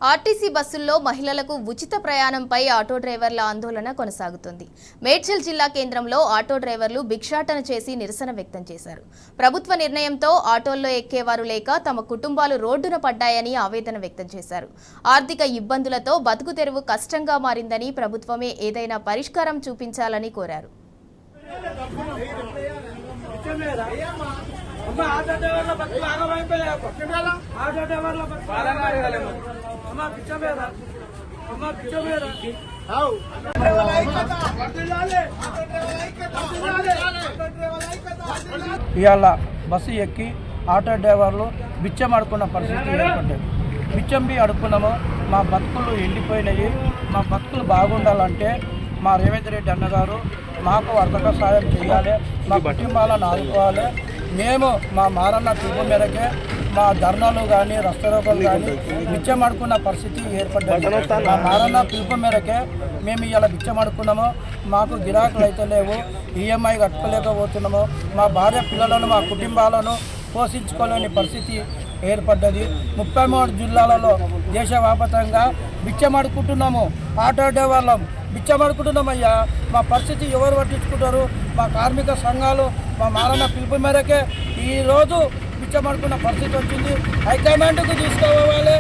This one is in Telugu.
ఆర్టీసీ బస్సుల్లో మహిళలకు ఉచిత ప్రయాణంపై ఆటో డ్రైవర్ల ఆందోళన కొనసాగుతుంది. మేడ్చల్ జిల్లా కేంద్రంలో ఆటో డ్రైవర్లు భిక్షాటన చేసి నిరసన వ్యక్తం చేశారు. ప్రభుత్వ నిర్ణయంతో ఆటోల్లో ఎక్కేవారు లేక తమ కుటుంబాలు రోడ్డున పడ్డాయని ఆవేదన వ్యక్తం చేశారు. ఆర్థిక ఇబ్బందులతో బతుకు తెరువు కష్టంగా మారిందని ప్రభుత్వమే ఏదైనా పరిష్కారం చూపించాలని కోరారు. ఇవాళ బస్సు ఎక్కి ఆటో డ్రైవర్లు బిచ్చం అడుక్కున్న పరిస్థితి ఏర్పడ్డది. బిచ్చం అడుక్కున్నాము, మా బతుకులు ఎండిపోయినాయి, మా బతుకులు బాగుండాలంటే మా రేవంత్ రెడ్డి అన్నగారు మాకు ఆర్థిక సాయం చేయాలి, మా కుటుంబాలను ఆదుకోవాలి. మేము మా మారన్న పిలుపు మేరకే మా ధర్నాలు కానీ రస్తరోకలు కానీ బిచ్చం అడుక్కున్న పరిస్థితి ఏర్పడ్డది. మా మారన్న పిలుపు మేరకే మేము ఇలా బిచ్చం అడుక్కున్నాము. మాకు గిరాకులు అయితే లేవు, ఈఎంఐ కట్టుకోలేకపోతున్నాము, మా భార్య పిల్లలను మా కుటుంబాలను పోషించుకోలేని పరిస్థితి ఏర్పడ్డది. 33 జిల్లాలలో దేశవ్యాప్తంగా బిచ్చం అడుక్కుంటున్నాము. ఆటో డ్రైవర్లం బిచ్చం అడుక్కుంటున్నామయ్యా. మా పరిస్థితి ఎవరు పట్టించుకుంటారు? మా కార్మిక సంఘాలు మా మారన్న పిలుపు మేరకే ఈరోజు బిచ్చం అడుక్కున్న పరిస్థితి వచ్చింది. హైకమాండ్కు తీసుకోవాలి.